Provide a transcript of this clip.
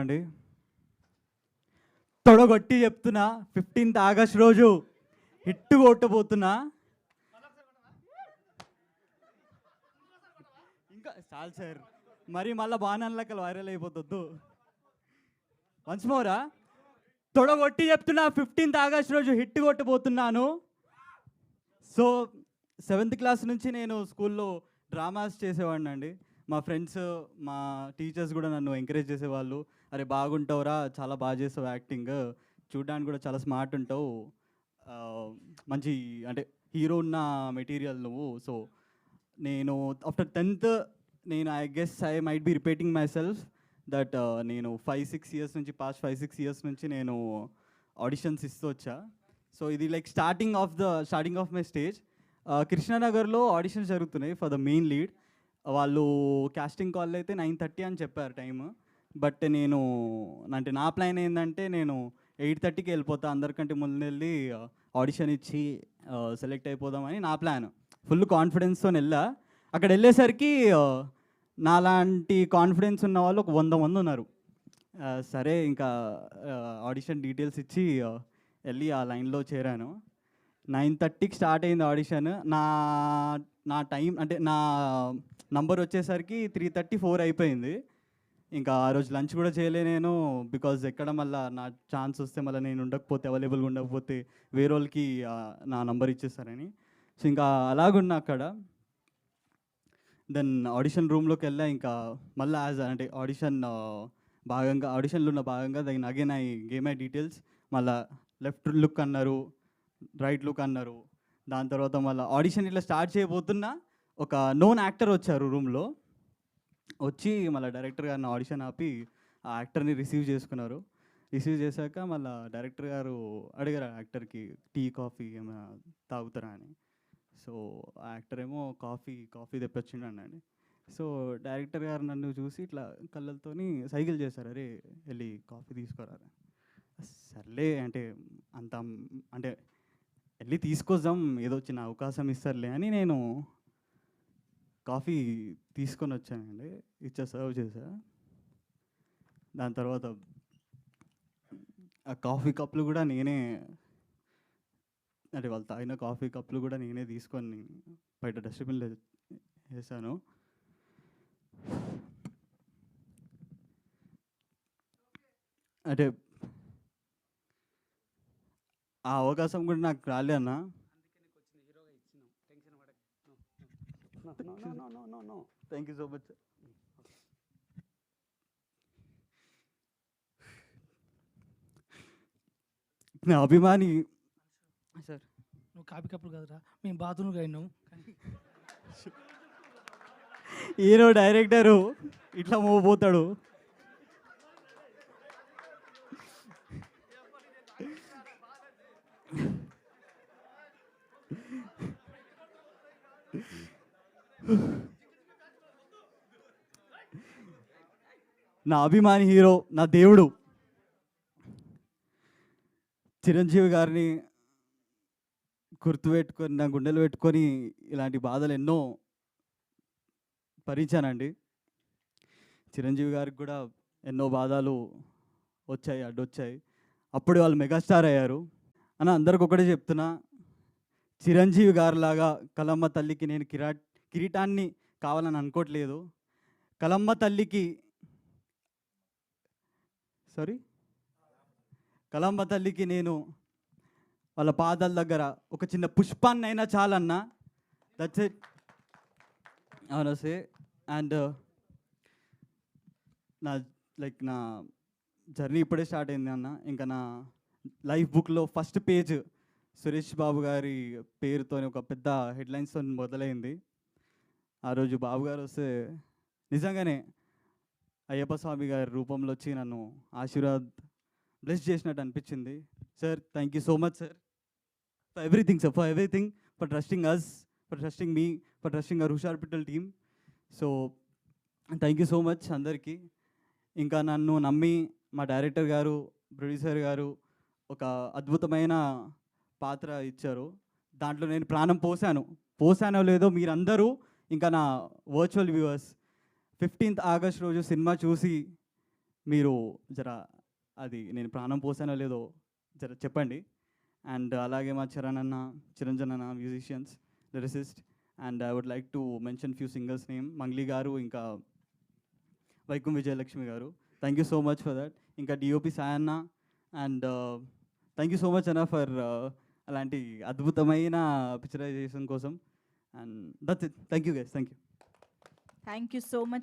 అండి తొడగొట్టి చెప్తున్నా 15th August రోజు హిట్ కొట్టబోతున్నా. ఇంకా చాలు సార్, మరి మళ్ళీ బాణాలకి వైరల్ అయిపోతుంది. వన్స్ మోరా తొడగొట్టి చెప్తున్నా 15th ఆగస్ట్ రోజు హిట్ కొట్టబోతున్నాను. సో 7th క్లాస్ నుంచి నేను స్కూల్లో డ్రామాస్ చేసేవాడిని అండి. మా ఫ్రెండ్స్, మా టీచర్స్ కూడా నన్ను ఎంకరేజ్ చేసేవాళ్ళు. అరే బాగుంటావురా, చాలా బాగా చేసావు యాక్టింగ్, చూడడానికి కూడా చాలా స్మార్ట్ ఉంటావు, మంచి అంటే హీరో ఉన్న మెటీరియల్ నువ్వు. సో నేను ఆఫ్టర్ 10th నేను I guess I might be repeating my self that నేను 5-6 ఇయర్స్ నుంచి పాస్ట్ 5-6 ఇయర్స్ నుంచి నేను ఆడిషన్స్ ఇస్తూ వచ్చా. సో ఇది like starting of my stage. కృష్ణానగర్లో ఆడిషన్స్ జరుగుతున్నాయి ఫర్ ద మెయిన్ లీడ్. వాళ్ళు కాస్టింగ్ కాల్ అయితే 9:30 అని చెప్పారు టైమ్. బట్ నేను అంటే నా ప్లాన్ ఏంటంటే నేను 8:30కి వెళ్ళిపోతా, అందరికంటే ముందు వెళ్ళి ఆడిషన్ ఇచ్చి సెలెక్ట్ అయిపోదామని నా ప్లాన్. ఫుల్ కాన్ఫిడెన్స్తో వెళ్ళా. అక్కడ వెళ్ళేసరికి నాలాంటి కాన్ఫిడెన్స్ ఉన్న వాళ్ళు ఒక 100 మంది ఉన్నారు. సరే ఇంకా ఆడిషన్ డీటెయిల్స్ ఇచ్చి వెళ్ళి ఆ లైన్లో చేరాను. 9:30కి స్టార్ట్ అయింది ఆడిషన్. నా టైం అంటే నా నంబర్ వచ్చేసరికి 3:34 అయిపోయింది. ఇంకా ఆ రోజు లంచ్ కూడా చేయలే నేను, బికాజ్ ఎక్కడ మళ్ళీ నా ఛాన్స్ వస్తే మళ్ళీ నేను ఉండకపోతే, అవైలబుల్గా ఉండకపోతే వేరే వాళ్ళకి నా నంబర్ ఇచ్చేస్తారని. సో ఇంకా అలాగున్నా అక్కడ. దెన్ ఆడిషన్ రూమ్లోకి వెళ్ళా. ఇంకా మళ్ళీ అంటే ఆడిషన్లో ఉన్న భాగంగా then again I game my details. మళ్ళీ లెఫ్ట్ లుక్ అన్నారు, రైట్ లుక్ అన్నారు. దాని తర్వాత మళ్ళీ ఆడిషన్ ఇట్లా స్టార్ట్ చేయబోతున్నా ఒక నోన్ యాక్టర్ వచ్చారు రూమ్లో. వచ్చి మళ్ళీ డైరెక్టర్ గారిని ఆడిషన్ ఆపి ఆ యాక్టర్ని రిసీవ్ చేసుకున్నారు. రిసీవ్ చేశాక మళ్ళీ డైరెక్టర్ గారు అడిగారు ఆ యాక్టర్కి టీ కాఫీ ఏమైనా తాగుతారా అని. సో ఆ యాక్టర్ ఏమో కాఫీ తెప్పొచ్చిండు అన్నాడు. సో డైరెక్టర్ గారు నన్ను చూసి ఇట్లా కళ్ళతోని సైకిల్ చేశారు, అరే వెళ్ళి కాఫీ తీసుకురా. సర్లే అంటే అంటే వెళ్ళి తీసుకొద్దాం, ఏదో చిన్న అవకాశం ఇస్తారులే అని నేను కాఫీ తీసుకొని వచ్చానండి. సర్వ్ చేశా. దాని తర్వాత ఆ కాఫీ కప్పులు కూడా నేనే, అంటే వాళ్ళు తాగిన కాఫీ కప్పులు కూడా నేనే తీసుకొని బయట డస్ట్బిన్లో వేసాను. అంటే ఆ అవకాశం కూడా నాకు రాలే అన్న. Thank you so much. నా అభిమాని సార్, నువ్వు కాపీ కప్పులు కదరా, మేము బాత్రూమ్కి అయినాం. హీరో డైరెక్టరు ఇట్లా మోపోతాడు. నా అభిమాని హీరో, నా దేవుడు చిరంజీవి గారిని గుర్తుపెట్టుకొని నా గుండెలు పెట్టుకొని ఇలాంటి బాధలు ఎన్నో భరించానండి. చిరంజీవి గారికి కూడా ఎన్నో బాధలు వచ్చాయి, అడ్డొచ్చాయి. అప్పుడు వాళ్ళు మెగాస్టార్ అయ్యారు. అని అందరికి ఒకటే చెప్తున్నా, చిరంజీవి గారిలాగా కలమ్మ తల్లికి నేను కిరీటాన్ని కావాలని అనుకోవట్లేదు. కలమ్మ తల్లికి నేను వాళ్ళ పాదాల దగ్గర ఒక చిన్న పుష్పాన్ని అయినా చాలన్నా. That's it. అవునసే. అండ్ నా జర్నీ ఇప్పుడే స్టార్ట్ అయింది అన్న. ఇంకా నా లైఫ్ బుక్లో ఫస్ట్ పేజ్ సురేష్ బాబు గారి పేరుతో ఒక పెద్ద హెడ్లైన్స్తో మొదలైంది. ఆ రోజు బాబు గారు వస్తే నిజంగానే అయ్యప్ప స్వామి గారి రూపంలో వచ్చి నన్ను బ్లెస్ చేసినట్టు అనిపించింది. Sir, thank you so much sir for everything sir, for everything, for trusting us, for trusting me, for trusting our Hushar Pittal team. So thank you so much అందరికీ. ఇంకా నన్ను నమ్మి మా డైరెక్టర్ గారు, ప్రొడ్యూసర్ గారు ఒక అద్భుతమైన పాత్ర ఇచ్చారు. దాంట్లో నేను ప్రాణం పోసానో లేదో మీరందరూ, ఇంకా నా వర్చువల్ వ్యూవర్స్ 15th ఆగస్ట్ రోజు సినిమా చూసి మీరు జర అది నేను ప్రాణం పోసానో లేదో జర చెప్పండి. అండ్ అలాగే మా చిరంజన్ అన్న musicians, lyricist. And I would like to mention few singers name, Mangli garu, ఇంకా Vaikom Vijayalakshmi garu. Thank you so much for that. ఇంకా DOP Sayanna. And thank you so much అన్న ఫర్ అలాంటి అద్భుతమైన పిక్చరైజేషన్ కోసం. And that's it. Thank you guys. Thank you. Thank you so much.